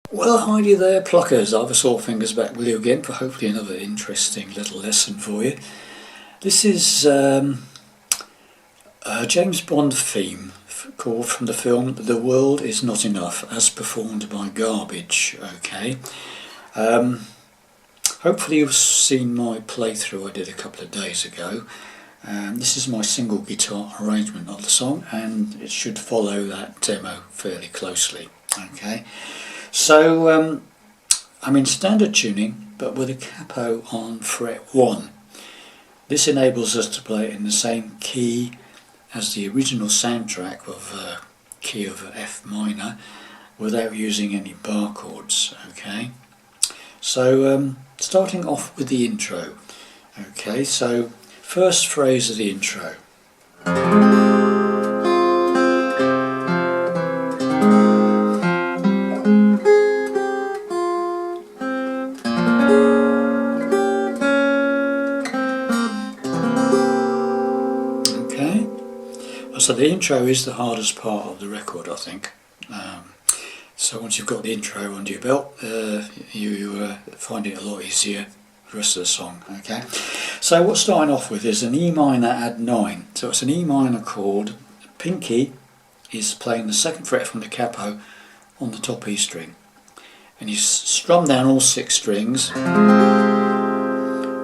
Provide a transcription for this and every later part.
Well, hi there, pluckers. Ivor Sawfingers back with you again for hopefully another interesting little lesson for you. This is a James Bond theme called from the film The World Is Not Enough, as performed by Garbage. Okay. Hopefully you've seen my playthrough I did a couple of days ago. This is my single guitar arrangement of the song, and it should follow that demo fairly closely. Okay. So I'm in standard tuning, but with a capo on fret 1. This enables us to play it in the same key as the original soundtrack of key of F minor without using any bar chords. Okay, so starting off with the intro. Okay, so first phrase of the intro. So the intro is the hardest part of the record, I think. So once you've got the intro under your belt, you find it a lot easier the rest of the song. Okay. So what's starting off with is an E minor add 9. So it's an E minor chord. Pinky is playing the 2nd fret from the capo on the top E string, and you strum down all 6 strings.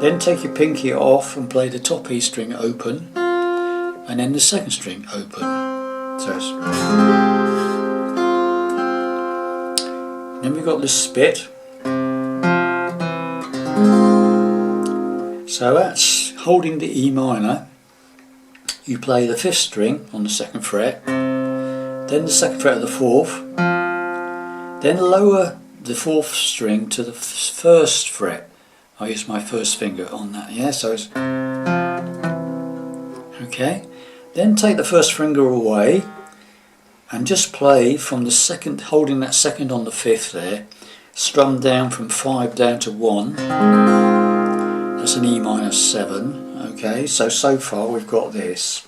Then take your pinky off and play the top E string open, and then the 2nd string open. So it's, then we've got the spit. So that's holding the E minor. You play the 5th string on the 2nd fret, then the 2nd fret of the 4th, then lower the 4th string to the 1st fret. I use my 1st finger on that, yeah, so it's okay. Then take the 1st finger away and just play from the 2nd, holding that 2nd on the 5th there, strum down from 5 down to 1. That's an E minor 7. Okay, so far we've got this.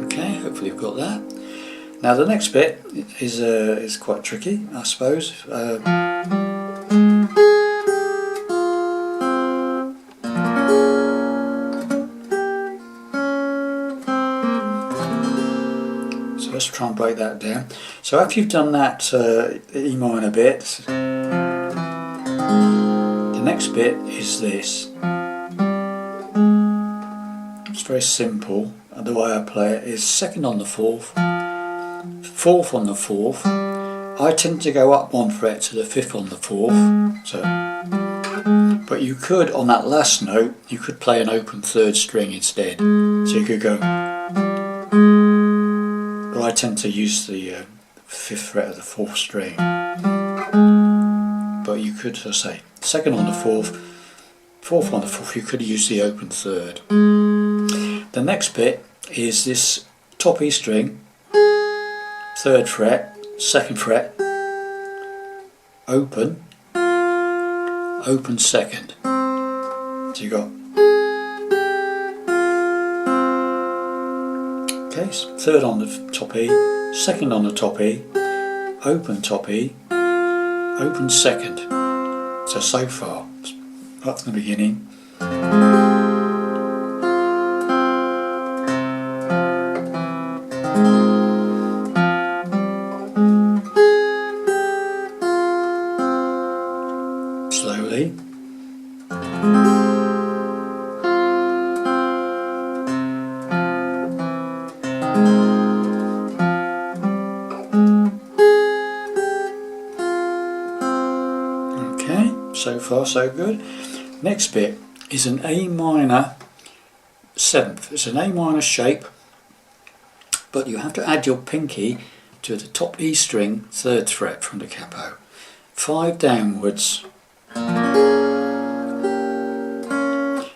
Okay, hopefully you've got that. Now the next bit is quite tricky, I suppose. So let's try and break that down. So after you've done that E minor bit, the next bit is this. It's very simple, and the way I play it is 2nd on the 4th, 4th on the 4th. I tend to go up 1 fret to the 5th on the 4th. So, but you could, on that last note, you could play an open 3rd string instead. So you could go. But I tend to use the 5th fret of the 4th string. But you could, as I say, 2nd on the 4th, 4th on the 4th, you could use the open 3rd. The next bit is this top E string, 3rd fret, 2nd fret, open, open 2nd. So you got, okay, 3rd on the top E, 2nd on the top E, open top E, open 2nd. So far, right from the beginning. Slowly. Okay, so far so good. Next bit is an A minor 7th. It's an A minor shape, but you have to add your pinky to the top E string, 3rd fret from the capo. 5 downwards.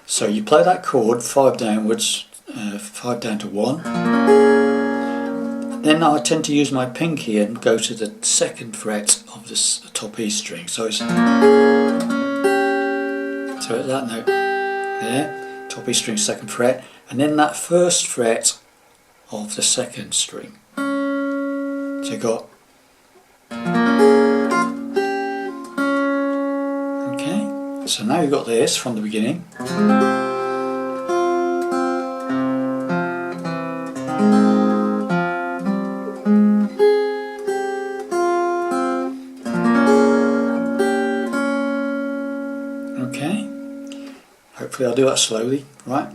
So you play that chord 5 downwards, 5 down to 1. Then I tend to use my pinky and go to the 2nd fret of this top E string. So it's, so at that note there, top E string 2nd fret, and then that first fret of the second string. So you got, okay, so now you've got this from the beginning. Okay, hopefully I'll do that slowly, right?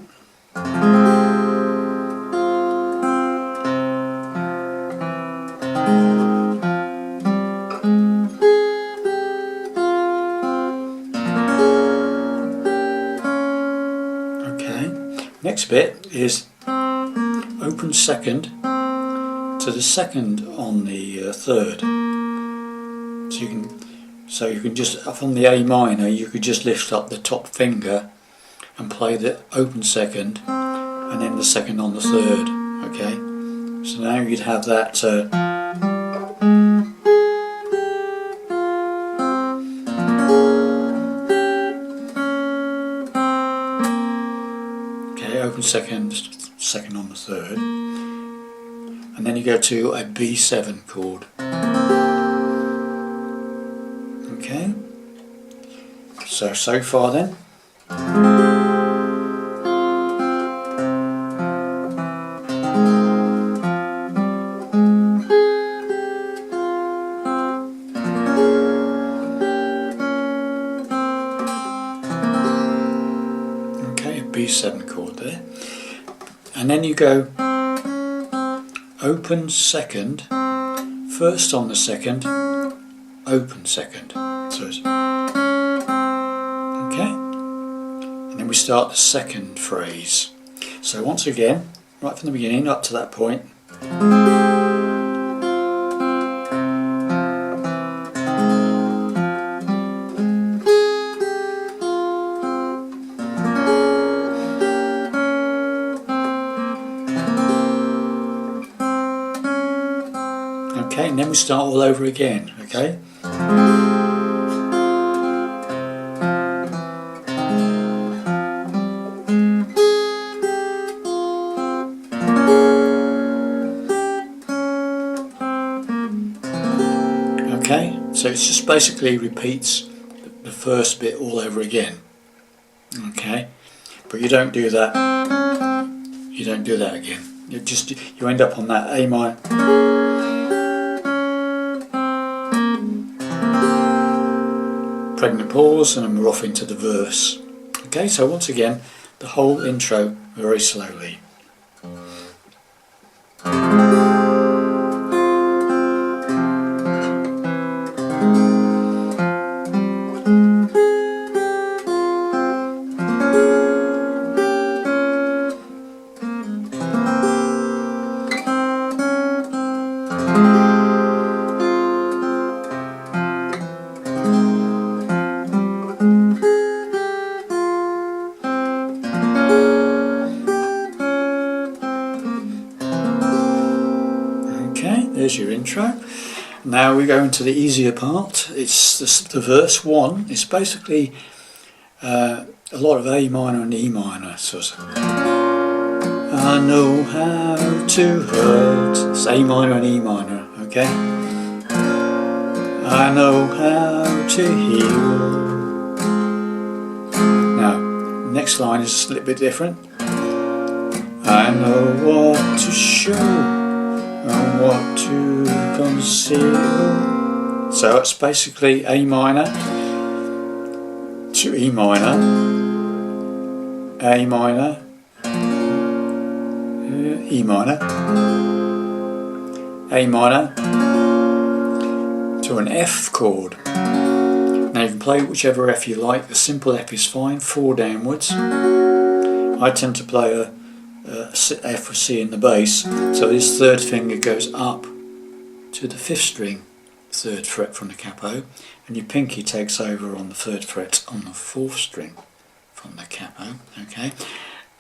Okay, next bit is open second to the second on the third. So you can just, from the A minor, you could just lift up the top finger and play the open second and then the second on the third. Okay, so now you'd have that okay, open second, second on the third, and then you go to a B7 chord. Okay, so far then. Okay, a B7 chord there, and then you go open second, first on the second, open second. So it's, okay, and then we start the second phrase. So once again, right from the beginning up to that point. Okay, and then we start all over again, okay? Okay, so it just basically repeats the first bit all over again. Okay, but you don't do that. You don't do that again. You end up on that A minor. Pregnant pause, and then we're off into the verse. Okay, so once again, the whole intro very slowly. There's your intro. Now we go into the easier part. It's the verse 1. It's basically a lot of A minor and E minor. So I know how to hurt. It's A minor and E minor. Okay. I know how to heal. Now, next line is a little bit different. I know what to show and what to conceal. So it's basically A minor to E minor, A minor, E minor, A minor to an F chord. Now you can play whichever F you like. The simple F is fine, 4 downwards. I tend to play a F or C in the bass, so this third finger goes up to the 5th string, 3rd fret from the capo, and your pinky takes over on the 3rd fret on the 4th string from the capo, okay?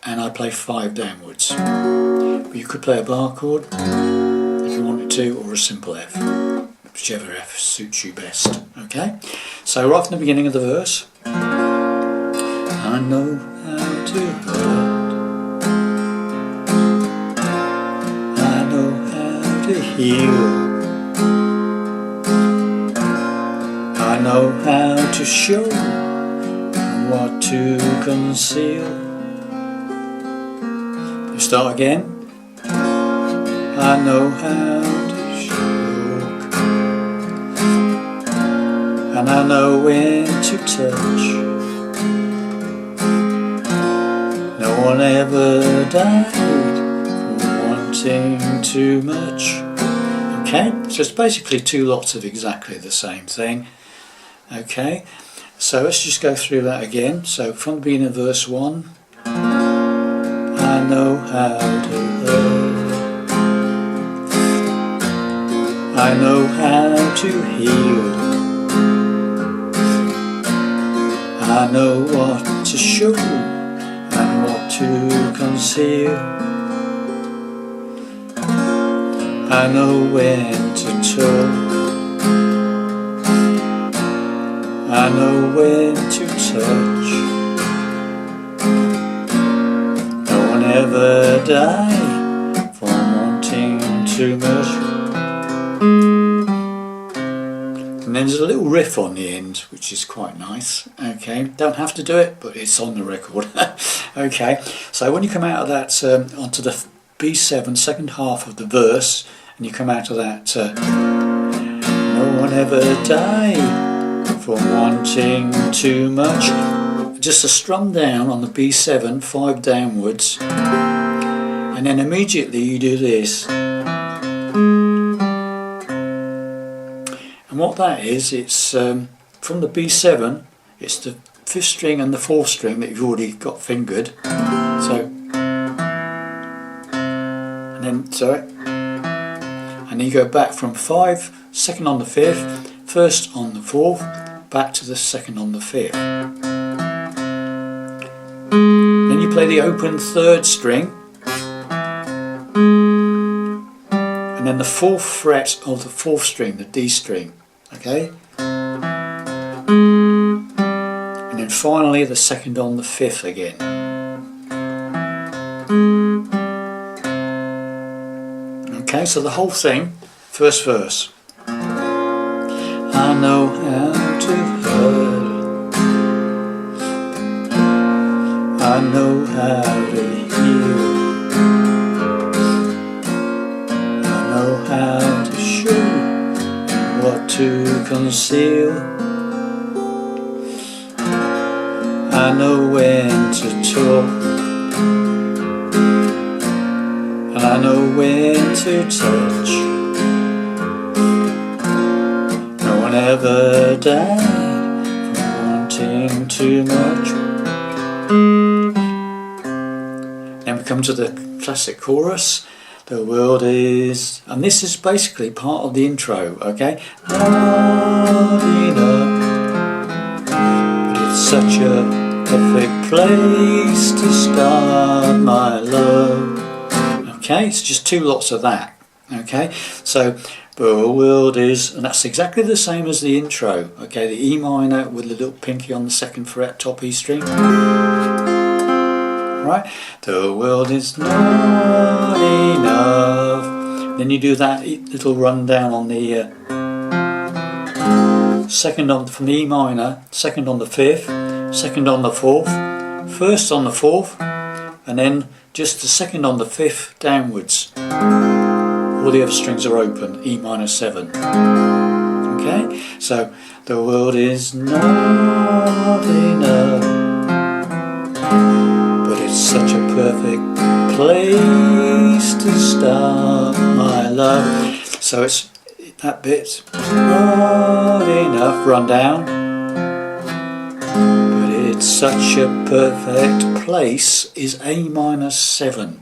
And I play 5 downwards. But you could play a bar chord if you wanted to, or a simple F, whichever F suits you best, okay? So right from the beginning of the verse, I know how to hurt. to heal. I know how to show and what to conceal. You start again. I know how to show, and I know when to touch. No one ever died for wanting too much. Okay, so it's basically two lots of exactly the same thing. Okay, so let's just go through that again. So from the beginning of verse 1, I know how to hurt, I know how to heal, I know what to show and what to conceal. I know when to talk, I know when to touch. No one ever died from wanting too much. And then there's a little riff on the end, which is quite nice. Okay, don't have to do it, but it's on the record. Okay, so when you come out of that onto the B7, second half of the verse, and you come out of that, no one ever died from wanting too much. Just a strum down on the B7, 5 downwards, and then immediately you do this. And what that is, it's from the B7, it's the 5th string and the 4th string that you've already got fingered. So, and then you go back from 5, 2nd on the 5th, 1st on the 4th, back to the 2nd on the 5th. Then you play the open 3rd string, and then the 4th fret of the 4th string, the D string. Okay, and then finally the 2nd on the 5th again. Okay, so the whole thing, first verse. I know how to hurt, I know how to heal, I know how to show what to conceal. I know when to talk, and I know when to touch. No one ever died from wanting too much. Then we come to the classic chorus. The world is, and this is basically part of the intro, okay? Not enough, but it's such a perfect place to start my love. Okay, it's just two lots of that, okay? So, the world is, and that's exactly the same as the intro, okay? The E minor with the little pinky on the 2nd fret, top E string. Right? The world is not enough. Then you do that little rundown on the 2nd on from the E minor, 2nd on the 5th, 2nd on the 4th, 1st on the 4th, and then just the 2nd on the 5th downwards. All the other strings are open, E minor 7. Okay? So the world is not enough, it's such a perfect place to start my love. So it's that bit, not enough, run down, but it's such a perfect place is A minor 7.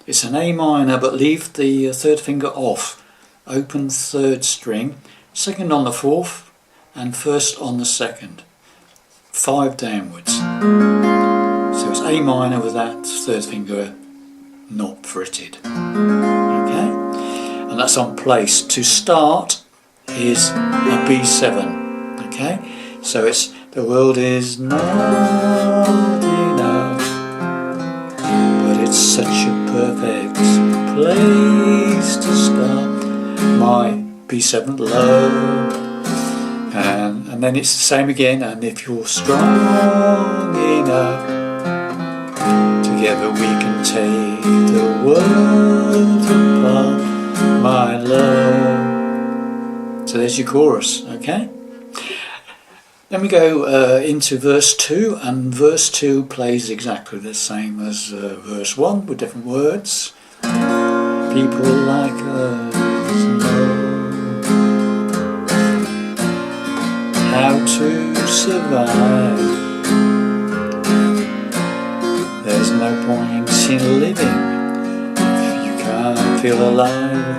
It's an A minor, but leave the 3rd finger off, open 3rd string, 2nd on the 4th and 1st on the 2nd, 5 downwards. So it's A minor with that 3rd finger not fretted. Okay? And that's on place. To start is a B7. Okay? So it's the world is not enough, but it's such a perfect place to start my B7 low, and then it's the same again. And if you're strong enough, together we can take the world apart, my love. So there's your chorus, okay? Then we go into verse 2, and verse 2 plays exactly the same as verse 1 with different words. People like us know how to survive. There's no point in living if you can't feel alive.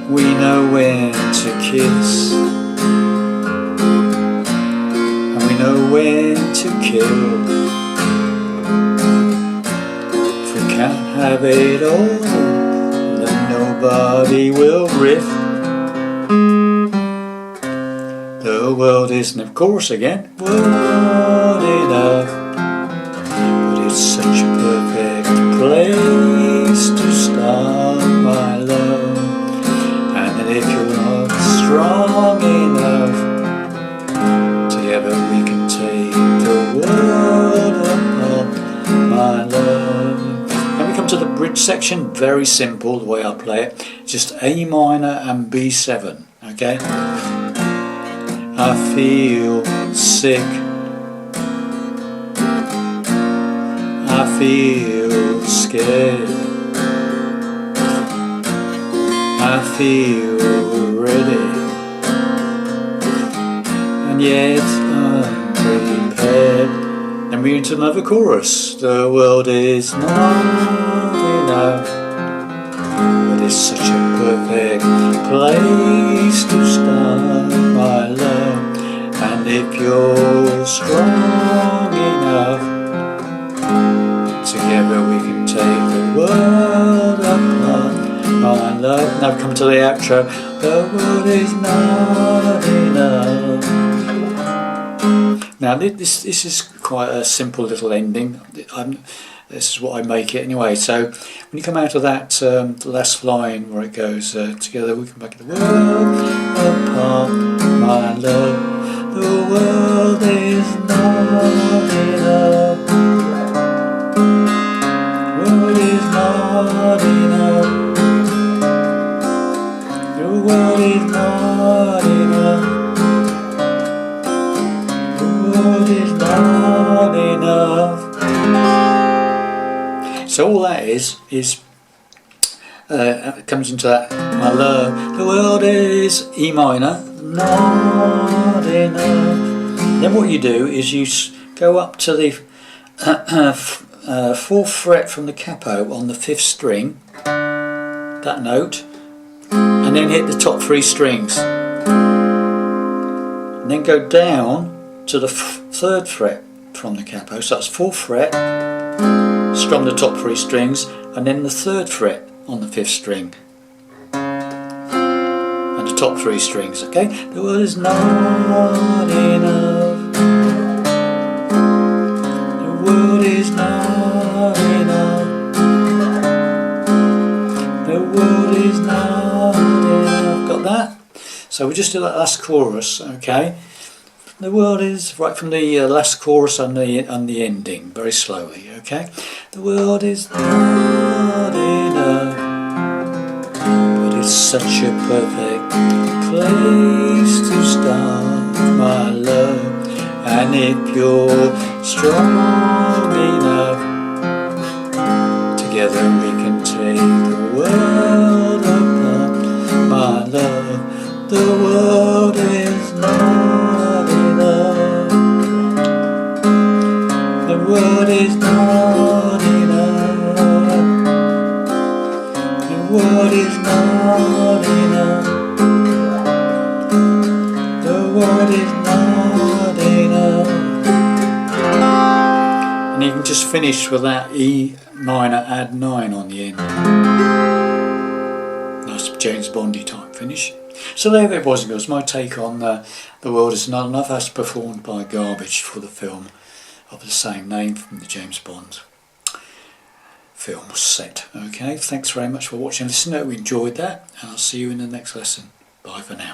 We know when to kiss, and we know when to kill. If we can't have it all, then nobody will riff. The world isn't, of course, again, world enough, but it's such a perfect place to start, my love. And if you're not strong enough, together we can take the world apart, my love. Now we come to the bridge section, very simple the way I play it, just A minor and B7, okay? I feel sick, I feel scared, I feel ready, and yet unprepared. Then we're into another chorus. The world is not enough, but it's such a perfect place to start, my love. And if you're strong enough, together we can take the world apart, my love. Now we come to the outro. The world is not enough. Now this is quite a simple little ending. This is what I make it anyway. So when you come out of that the last line where it goes together we can make the world apart, my love. The world is not enough. The world is not enough. The world is not enough. The world is not enough. So all that is comes into that, my love. The world is E minor, not enough. Then what you do is you go up to the 4th fret from the capo on the 5th string, that note, and then hit the top 3 strings. And then go down to the 3rd fret from the capo, so that's 4th fret, strum the top 3 strings, and then the 3rd fret on the 5th string, and the top 3 strings, okay? The world is not enough. The world is not enough. The world is not enough. Got that? So we just do that last chorus, okay? The world is, right from the last chorus and the ending, very slowly, okay? The world is not enough, but it's such a perfect place to start, my love. And if you're strong enough, together we can take the world apart, my love. The world is not enough. The world is not enough. The world is not enough. The world is not enough. And you can just finish with that E minor add 9 on the end. Nice James Bondy type finish. So there it was, girls, my take on The World Is Not Enough, as performed by Garbage for the film of the same name from the James Bond film set. Okay, thanks very much for watching and listening. I hope you enjoyed that, and I'll see you in the next lesson. Bye for now.